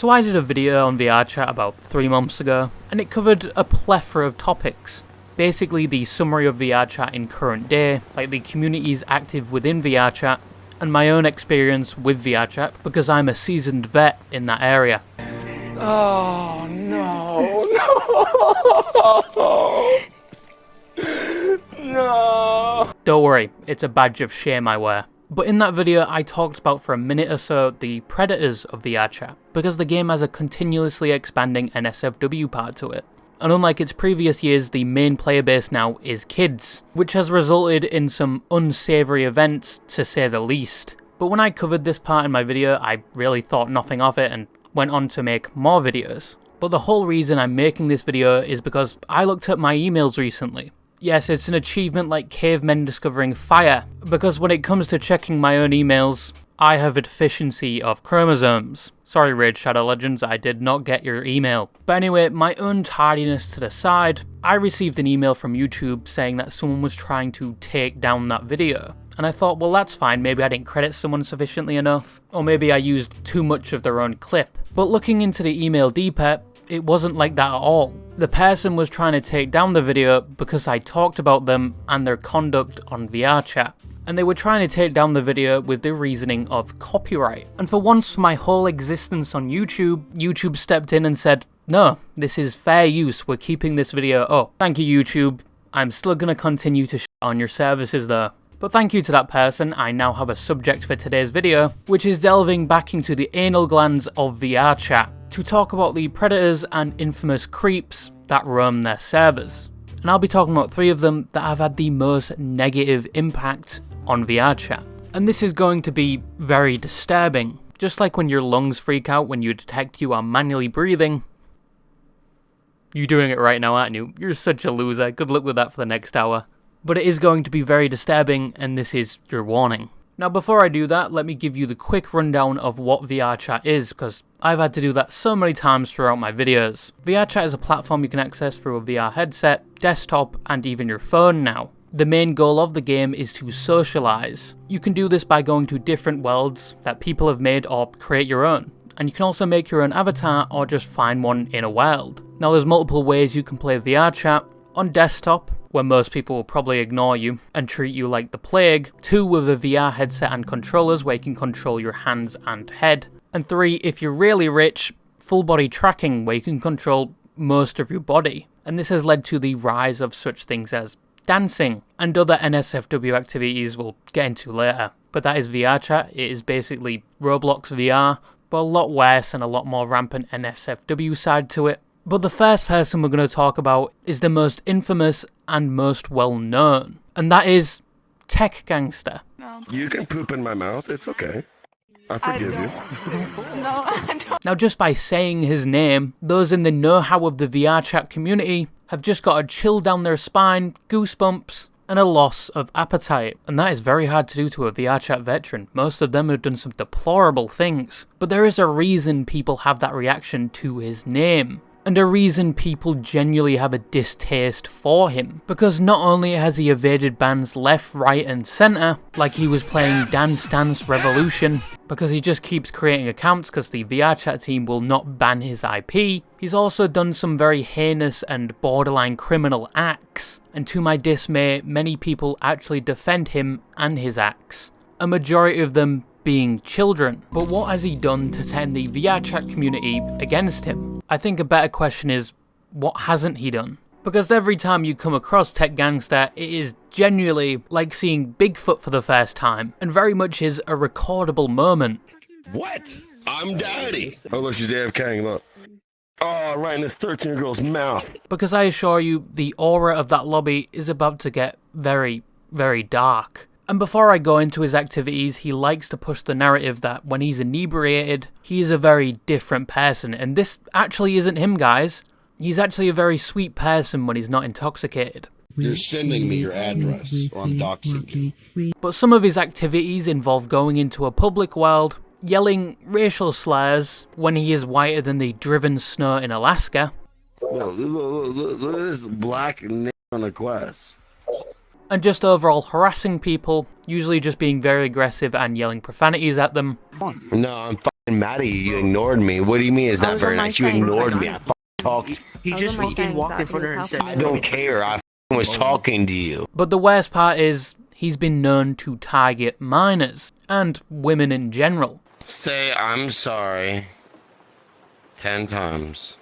So I did a video on VRchat about 3 months ago, and it covered a plethora of topics. Basically the summary of VRchat in current day, like the communities active within VRchat, and my own experience with VRchat, because I'm a seasoned vet in that area. Oh no, no, no. Don't worry, it's a badge of shame I wear. But in that video I talked about for a minute or so the predators of VRchat, because the game has a continuously expanding NSFW part to it. And unlike its previous years, the main player base now is kids, which has resulted in some unsavoury events to say the least. But when I covered this part in my video, I really thought nothing of it and went on to make more videos. But the whole reason I'm making this video is because I looked at my emails recently. Yes, it's an achievement like cavemen discovering fire, because when it comes to checking my own emails, I have a deficiency of chromosomes. Sorry Raid Shadow Legends, I did not get your email. But anyway, my own tardiness to the side, I received an email from YouTube saying that someone was trying to take down that video. And I thought, well that's fine, maybe I didn't credit someone sufficiently enough, or maybe I used too much of their own clip. But looking into the email deeper, it wasn't like that at all. The person was trying to take down the video because I talked about them and their conduct on VRchat. And they were trying to take down the video with the reasoning of copyright. And for once for my whole existence on YouTube, YouTube stepped in and said, no, this is fair use, we're keeping this video up. Thank you YouTube, I'm still gonna continue to shit on your services though. But thank you to that person, I now have a subject for today's video, which is delving back into the anal glands of VRchat, to talk about the predators and infamous creeps that roam their servers. And I'll be talking about 3 of them that have had the most negative impact on VRchat. And this is going to be very disturbing. Just like when your lungs freak out when you detect you are manually breathing. You're doing it right now, aren't you? You're such a loser, good luck with that for the next hour. But it is going to be very disturbing, and this is your warning. Now before I do that, let me give you the quick rundown of what VRchat is, because I've had to do that so many times throughout my videos. VRchat is a platform you can access through a VR headset, desktop, and even your phone now. The main goal of the game is to socialize. You can do this by going to different worlds that people have made or create your own. And you can also make your own avatar or just find one in a world. Now there's multiple ways you can play VRchat. On desktop, where most people will probably ignore you and treat you like the plague. 2 with a VR headset and controllers where you can control your hands and head. And 3, if you're really rich, full body tracking where you can control most of your body. And this has led to the rise of such things as dancing and other NSFW activities we'll get into later. But that is VRchat, it is basically Roblox VR, but a lot worse and a lot more rampant NSFW side to it. But the first person we're going to talk about is the most infamous and most well known, and that is TechGangster. No. You can poop in my mouth, it's okay. I forgive you. No, I don't. Now just by saying his name, those in the know-how of the VRchat community have just got a chill down their spine, goosebumps, and a loss of appetite. And that is very hard to do to a VRchat veteran. Most of them have done some deplorable things. But there is a reason people have that reaction to his name. And a reason people genuinely have a distaste for him. Because not only has he evaded bans left, right and centre, like he was playing Dance Dance Revolution, because he just keeps creating accounts because the VRchat team will not ban his IP, he's also done some very heinous and borderline criminal acts. And to my dismay, many people actually defend him and his acts. A majority of them being children. But what has he done to turn the VRchat community against him? I think a better question is, what hasn't he done? Because every time you come across TechGangster, it is genuinely like seeing Bigfoot for the first time, and very much is a recordable moment. What? I'm daddy. Oh look, she's AFKing, look. Oh, right in this 13-year-old girl's mouth. Because I assure you, the aura of that lobby is about to get very, very dark. And before I go into his activities, he likes to push the narrative that when he's inebriated, he is a very different person. And this actually isn't him, guys. He's actually a very sweet person when he's not intoxicated. You're sending me your address, or I'm doxing you. But some of his activities involve going into a public world, yelling racial slurs when he is whiter than the driven snow in Alaska. Look at this black n*** on a quest. And just overall harassing people, usually just being very aggressive and yelling profanities at them. No, I'm mad at you. You ignored me. What do you mean it's not very nice? You ignored me. I talked. He just fucking walked in front of her and said, I don't care. I was talking to you. But the worst part is, he's been known to target minors, and women in general. Say I'm sorry 10 times.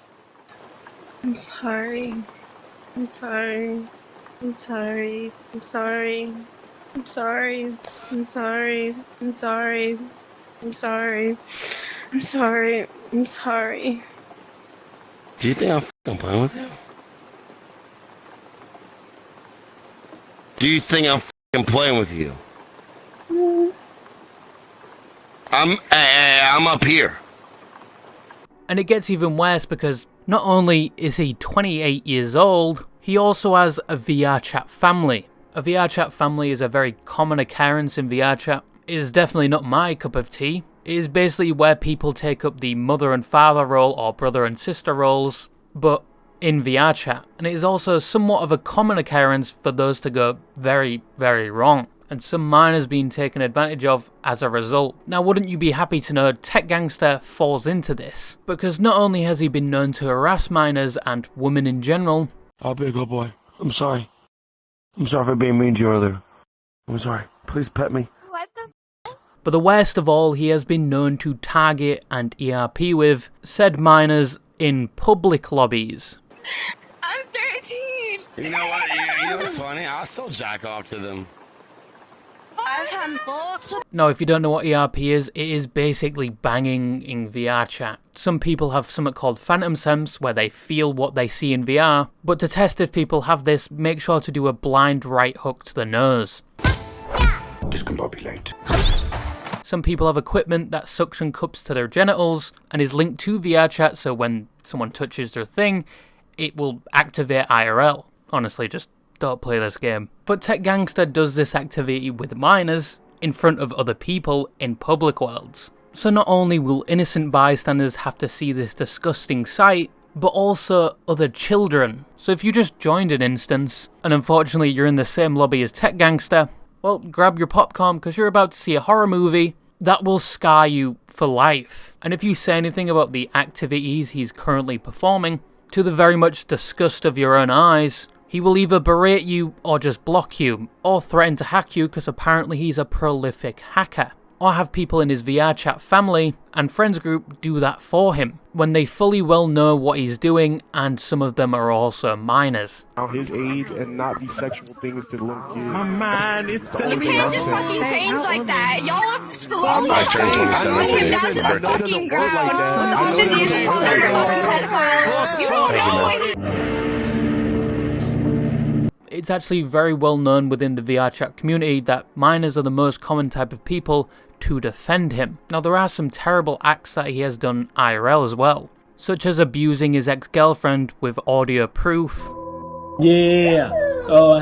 I'm sorry. I'm sorry. I'm sorry. I'm sorry. I'm sorry. I'm sorry. I'm sorry. I'm sorry. I'm sorry. I'm sorry. Do you think I'm fucking playing with you? Do you think I'm fucking playing with you? I'm up here. And it gets even worse because not only is he 28 years old, he also has a VRchat family. A VRchat family is a very common occurrence in VRchat. It is definitely not my cup of tea. It is basically where people take up the mother and father role or brother and sister roles, but in VRchat. And it is also somewhat of a common occurrence for those to go very, very wrong, and some minors being taken advantage of as a result. Now, wouldn't you be happy to know TechGangster falls into this? Because not only has he been known to harass minors and women in general. I'll be a good boy. I'm sorry. I'm sorry for being mean to you earlier. I'm sorry. Please pet me. What the? But the worst of all, he has been known to target and ERP with said minors in public lobbies. I'm 13. You know what? You know what's funny? I'll still jack off to them. I've had multiple. Now, if you don't know what ERP is, it is basically banging in VRchat. Some people have something called phantom sense, where they feel what they see in VR, but to test if people have this, make sure to do a blind right hook to the nose. Discombobulate. Some people have equipment that suction cups to their genitals and is linked to VRchat, so when someone touches their thing, it will activate IRL. Honestly, just don't play this game. But TechGangster does this activity with minors in front of other people in public worlds. So not only will innocent bystanders have to see this disgusting sight, but also other children. So if you just joined an instance, and unfortunately you're in the same lobby as TechGangster, well, grab your popcorn because you're about to see a horror movie that will scar you for life. And if you say anything about the activities he's currently performing, to the very much disgust of your own eyes, he will either berate you or just block you, or threaten to hack you because apparently he's a prolific hacker. Or have people in his VRchat family and friends group do that for him, when they fully well know what he's doing, and some of them are also minors. His age and not be sexual things to little kids. my mind is You telling me can't just I'm fucking change like that. Y'all are slowly I turned 27 today. down to the My birthday. fucking ground. With all the diseases called pedophile. You don't know what he... It's actually very well known within the VRchat community that minors are the most common type of people to defend him. Now, there are some terrible acts that he has done IRL as well, such as abusing his ex-girlfriend with audio proof. Yeah. Oh,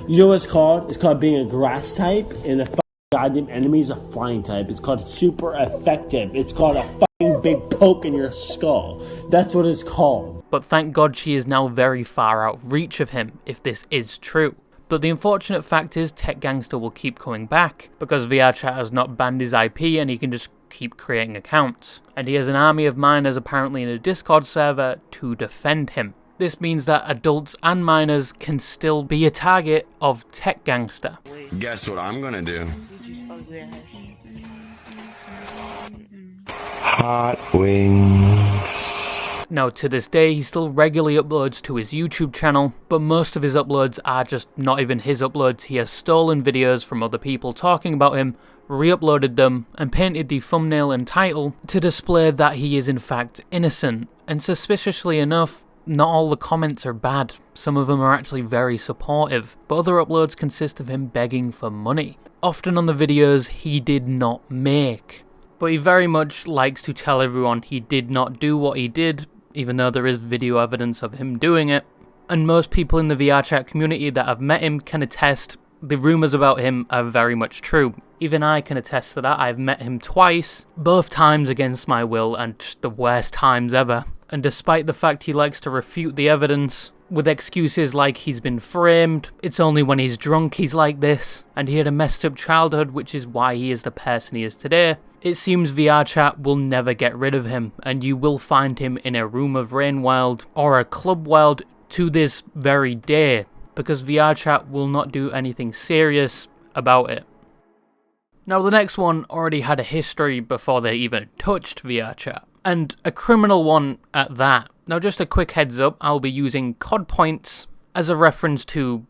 you know what it's called? It's called being a grass type, and a goddamn enemy is a flying type. It's called super effective. It's called a fucking big poke in your skull. That's what it's called. But thank God she is now very far out of reach of him, if this is true. But the unfortunate fact is TechGangster will keep coming back, because VRchat has not banned his IP and he can just keep creating accounts. And he has an army of minors apparently in a Discord server to defend him. This means that adults and minors can still be a target of TechGangster. Guess what I'm gonna do? Hot wings. Now, to this day, he still regularly uploads to his YouTube channel, but most of his uploads are just not even his uploads. He has stolen videos from other people talking about him, re-uploaded them, and painted the thumbnail and title to display that he is in fact innocent. And suspiciously enough, not all the comments are bad. Some of them are actually very supportive, but other uploads consist of him begging for money, often on the videos he did not make. But he very much likes to tell everyone he did not do what he did, even though there is video evidence of him doing it. And most people in the VRchat community that have met him can attest the rumours about him are very much true. Even I can attest to that. I've met him twice, both times against my will, and just the worst times ever. And despite the fact he likes to refute the evidence with excuses like he's been framed, it's only when he's drunk he's like this, and he had a messed up childhood, which is why he is the person he is today, It seems VRchat will never get rid of him, and you will find him in a room of Rain World or a club world to this very day, because VRchat will not do anything serious about it. Now the next one already had a history before they even touched VRchat, and a criminal one at that. Now just a quick heads up, I'll be using COD points as a reference to...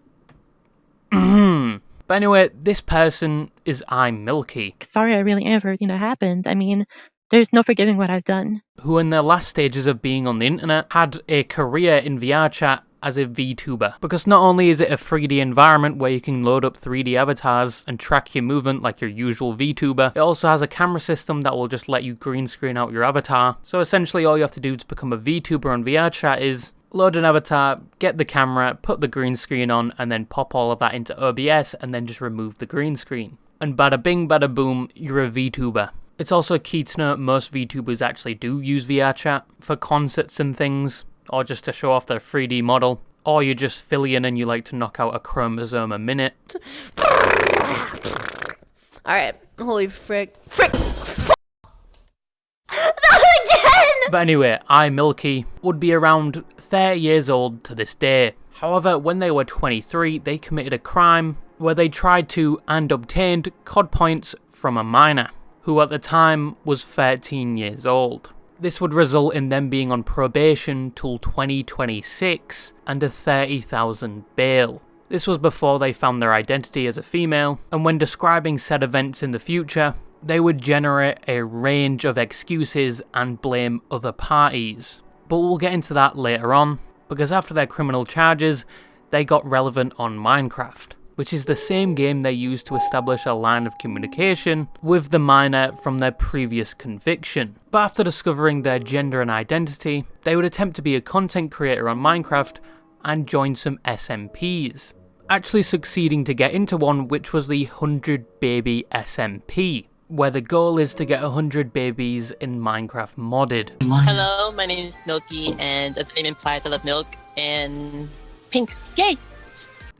But anyway, this person is Milky. Sorry I really am for everything that happened. I mean, there's no forgiving what I've done. Who in their last stages of being on the internet had a career in VRchat as a VTuber. Because not only is it a 3D environment where you can load up 3D avatars and track your movement like your usual VTuber, it also has a camera system that will just let you green screen out your avatar. So essentially all you have to do to become a VTuber on VRchat is load an avatar, get the camera, put the green screen on, and then pop all of that into OBS and then just remove the green screen. And bada bing bada boom, you're a VTuber. It's also key to note most VTubers actually do use VRchat for concerts and things, or just to show off their 3D model, or you're just Fillion and you like to knock out a chromosome a minute. Alright, holy frick. Not again! But anyway, Milky would be around 30 years old to this day. However, when they were 23, they committed a crime where they tried to and obtained COD points from a minor, who at the time was 13 years old. This would result in them being on probation till 2026 and a 30,000 bail. This was before they found their identity as a female, and when describing said events in the future, they would generate a range of excuses and blame other parties. But we'll get into that later on, because after their criminal charges, they got relevant on Minecraft, which is the same game they used to establish a line of communication with the minor from their previous conviction. But after discovering their gender and identity, they would attempt to be a content creator on Minecraft and join some SMPs, actually succeeding to get into one, which was the 100 Baby SMP, where the goal is to get 100 babies in Minecraft modded. Hello, my name is Milky, and as the name implies, I love milk and pink. Yay!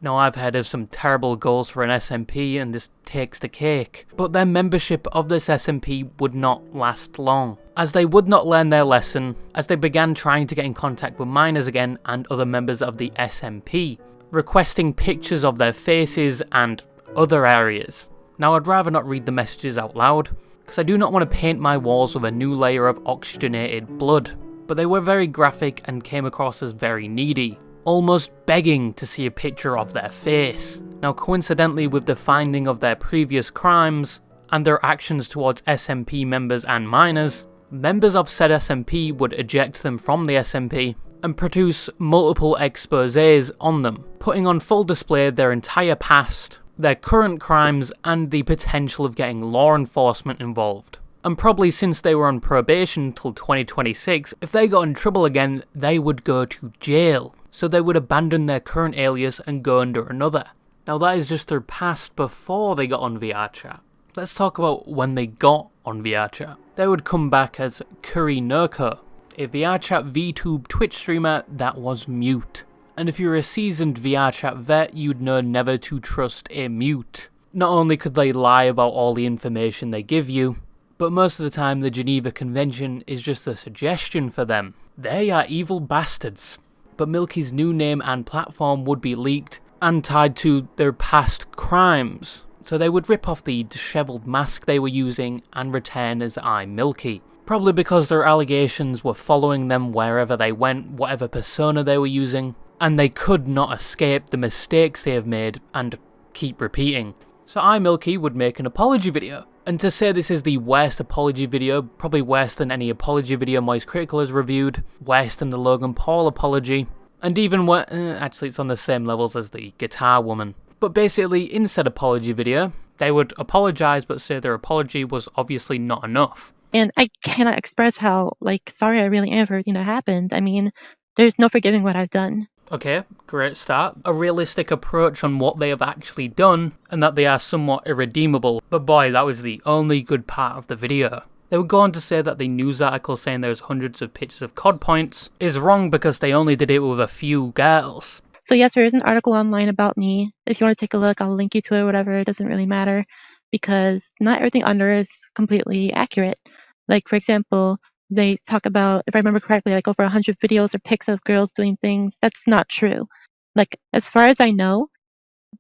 Now I've heard of some terrible goals for an SMP and this takes the cake, but their membership of this SMP would not last long, as they would not learn their lesson as they began trying to get in contact with minors again and other members of the SMP, requesting pictures of their faces and other areas. Now I'd rather not read the messages out loud, because I do not want to paint my walls with a new layer of oxygenated blood, but they were very graphic and came across as very needy, almost begging to see a picture of their face. Now coincidentally with the finding of their previous crimes and their actions towards SMP members and minors, members of said SMP would eject them from the SMP and produce multiple exposés on them, putting on full display their entire past, their current crimes, and the potential of getting law enforcement involved. And probably since they were on probation till 2026, if they got in trouble again, they would go to jail. So they would abandon their current alias and go under another. Now that is just their past before they got on VRchat. Let's talk about when they got on VRchat. They would come back as Curry Noko, a VRchat VTube Twitch streamer that was mute. And if you're a seasoned VRchat vet, you'd know never to trust a mute. Not only could they lie about all the information they give you, but most of the time the Geneva Convention is just a suggestion for them. They are evil bastards. But Milky's new name and platform would be leaked and tied to their past crimes. So they would rip off the dishevelled mask they were using and return as Milky. Probably because their allegations were following them wherever they went, whatever persona they were using, and they could not escape the mistakes they have made and keep repeating. So Milky would make an apology video. And to say this is the worst apology video, probably worse than any apology video Moist Critical has reviewed, worse than the Logan Paul apology, and even worse, actually it's on the same levels as the Guitar Woman. But basically, in said apology video, they would apologise but say their apology was obviously not enough. And I cannot express how, sorry I really am for everything that happened. I mean, there's no forgiving what I've done. Okay, great start. A realistic approach on what they have actually done, and that they are somewhat irredeemable. But boy, that was the only good part of the video. They would go on to say that the news article saying there's hundreds of pictures of COD points is wrong because they only did it with a few girls. So yes, there is an article online about me. If you want to take a look, I'll link you to it, whatever, it doesn't really matter. because not everything on there is completely accurate. Like, for example, they talk about, if I remember correctly, like over 100 videos or pics of girls doing things. That's not true. Like, as far as I know,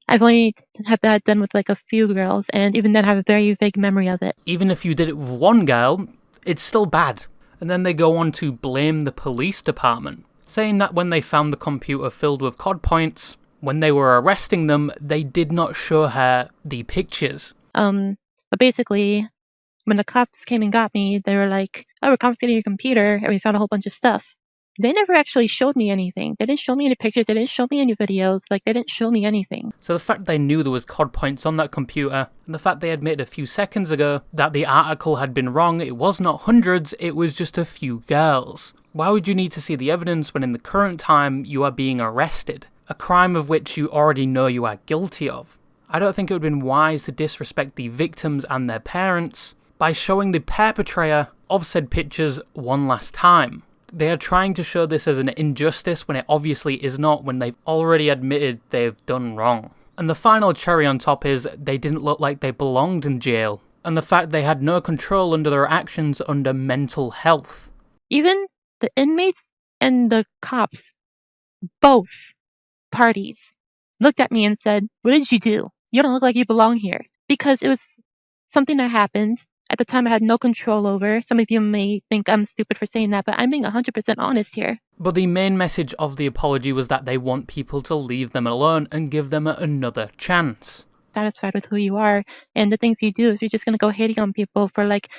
I've only had that done with like a few girls, and even then I have a very vague memory of it. Even if you did it with one girl, it's still bad. And then they go on to blame the police department, saying that when they found the computer filled with COD points, when they were arresting them, they did not show her the pictures. But basically, when the cops came and got me, they were like, oh, we're confiscating your computer, and we found a whole bunch of stuff. They never actually showed me anything. They didn't show me any pictures, they didn't show me any videos, like, they didn't show me anything. So the fact they knew there was COD points on that computer, and the fact they admitted a few seconds ago that the article had been wrong, it was not hundreds, it was just a few girls. Why would you need to see the evidence when in the current time you are being arrested? A crime of which you already know you are guilty of. I don't think it would have been wise to disrespect the victims and their parents by showing the perpetrator of said pictures one last time. They are trying to show this as an injustice when it obviously is not, when they've already admitted they've done wrong. And the final cherry on top is they didn't look like they belonged in jail, and the fact they had no control under their actions under mental health. Even the inmates and the cops, both parties, looked at me and said, what did you do? You don't look like you belong here. Because it was something that happened. At the time, I had no control over. Some of you may think I'm stupid for saying that, but I'm being 100% honest here. But the main message of the apology was that they want people to leave them alone and give them another chance. Satisfied with who you are and the things you do. If you're just going to go hating on people for like,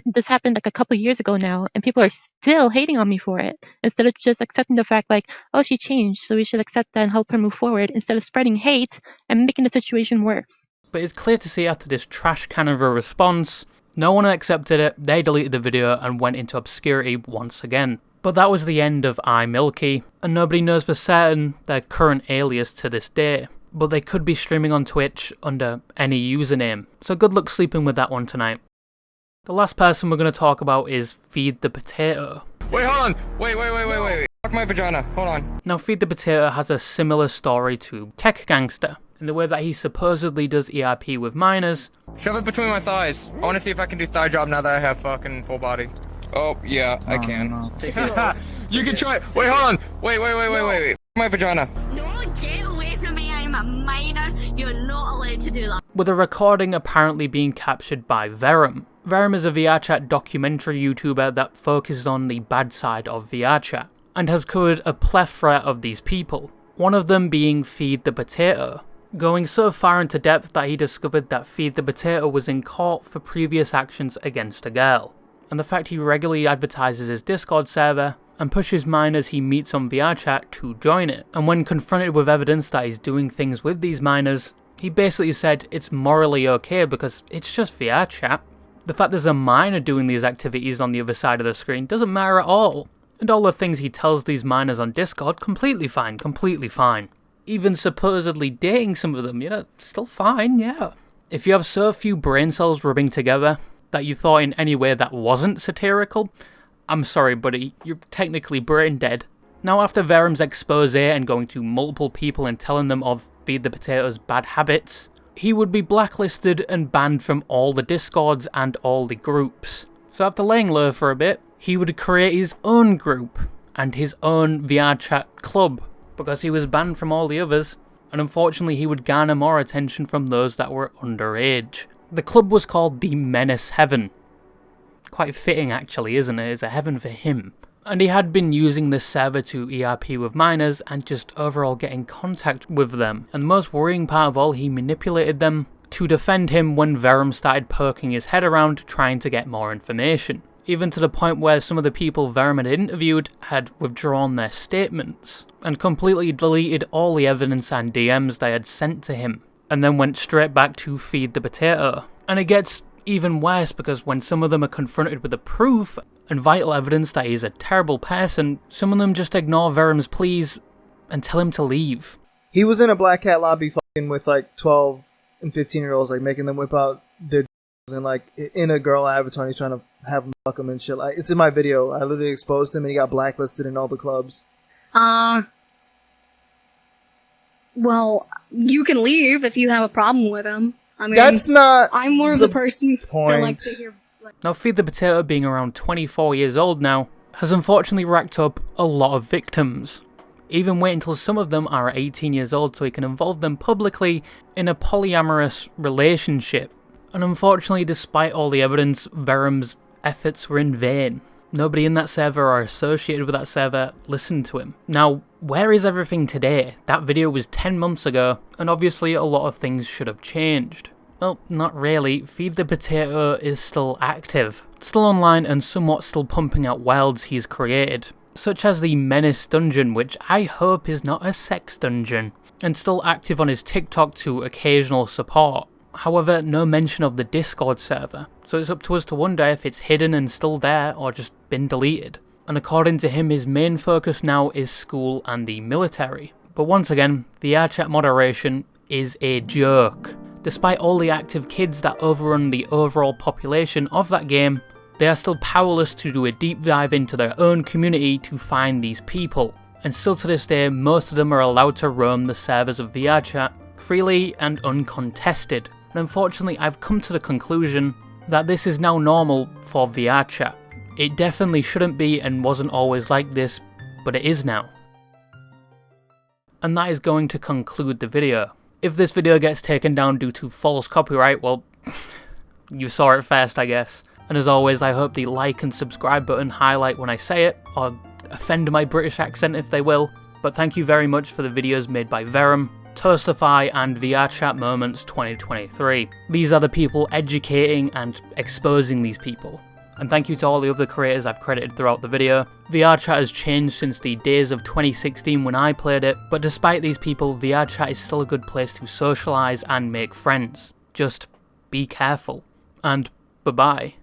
this happened like a couple years ago now, and people are still hating on me for it. Instead of just accepting the fact like, oh, she changed, so we should accept that and help her move forward, instead of spreading hate and making the situation worse. But it's clear to see after this trash can of a response, no one accepted it, they deleted the video and went into obscurity once again. But that was the end of Milky, and nobody knows for certain their current alias to this day. But they could be streaming on Twitch under any username, so good luck sleeping with that one tonight. The last person we're going to talk about is Feed the Potato. Wait, hold on. Wait. Fuck my vagina. Hold on. Now, Feed the Potato has a similar story to TechGangster, in the way that he supposedly does ERP with minors. Shove it between my thighs. I want to see if I can do thigh job now that I have fucking full body. Oh, yeah, I can. No. You can try it. Wait, hold on. Wait. Fuck my vagina. No, get away from me. I'm a minor. You're not allowed to do that. With a recording apparently being captured by Verum. Verum is a VRchat documentary YouTuber that focuses on the bad side of VRchat, and has covered a plethora of these people, one of them being Feed the Potato, going so far into depth that he discovered that Feed the Potato was in court for previous actions against a girl, and the fact he regularly advertises his Discord server and pushes minors he meets on VRchat to join it, and when confronted with evidence that he's doing things with these minors, he basically said it's morally okay because it's just VRchat. The fact there's a minor doing these activities on the other side of the screen doesn't matter at all. And all the things he tells these minors on Discord, completely fine. Even supposedly dating some of them, still fine, yeah. If you have so few brain cells rubbing together that you thought in any way that wasn't satirical, I'm sorry buddy, you're technically brain dead. Now after Verum's expose and going to multiple people and telling them of Feed the Potato's bad habits, he would be blacklisted and banned from all the Discords and all the groups. So after laying low for a bit, he would create his own group and his own VRchat club because he was banned from all the others, and unfortunately he would garner more attention from those that were underage. The club was called the Menace Heaven. Quite fitting actually, isn't it? It's a heaven for him. And he had been using this server to ERP with minors and just overall get in contact with them. And the most worrying part of all, he manipulated them to defend him when Verum started poking his head around trying to get more information. Even to the point where some of the people Verum had interviewed had withdrawn their statements and completely deleted all the evidence and DMs they had sent to him, and then went straight back to Feed the Potato. And it gets even worse because when some of them are confronted with the proof and vital evidence that he's a terrible person, some of them just ignore Verum's pleas and tell him to leave. He was in a Black Cat lobby fucking with like 12 and 15-year-olds, like making them whip out their and like in a girl avatar, he's trying to have them fuck him and shit. Like, it's in my video. I literally exposed him and he got blacklisted in all the clubs. Well, you can leave if you have a problem with him. I mean, That's not. I'm more of the person that likes to hear. Now, Feed the Potato, being around 24 years old now, has unfortunately racked up a lot of victims. Even wait until some of them are 18 years old so he can involve them publicly in a polyamorous relationship. And unfortunately, despite all the evidence, Verum's efforts were in vain. Nobody in that server or associated with that server listened to him. Now, where is everything today? That video was 10 months ago, and obviously a lot of things should have changed. Well, not really. Feed the Potato is still active, still online and somewhat still pumping out wilds he's created, such as the Menace dungeon, which I hope is not a sex dungeon, and still active on his TikTok to occasional support. However, no mention of the Discord server, so it's up to us to wonder if it's hidden and still there or just been deleted. And according to him, his main focus now is school and the military. But once again, VRchat moderation is a joke. Despite all the active kids that overrun the overall population of that game, they are still powerless to do a deep dive into their own community to find these people. And still to this day, most of them are allowed to roam the servers of VRchat freely and uncontested. And unfortunately, I've come to the conclusion that this is now normal for VRchat. It definitely shouldn't be and wasn't always like this, but it is now. And that is going to conclude the video. If this video gets taken down due to false copyright, well, you saw it first, I guess. And as always, I hope the like and subscribe button highlight when I say it, or offend my British accent if they will. But thank you very much for the videos made by Verum, Toastify and VRchat Moments 2023. These are the people educating and exposing these people. And thank you to all the other creators I've credited throughout the video. VRchat has changed since the days of 2016 when I played it, but despite these people, VRchat is still a good place to socialise and make friends. Just be careful. And bye-bye.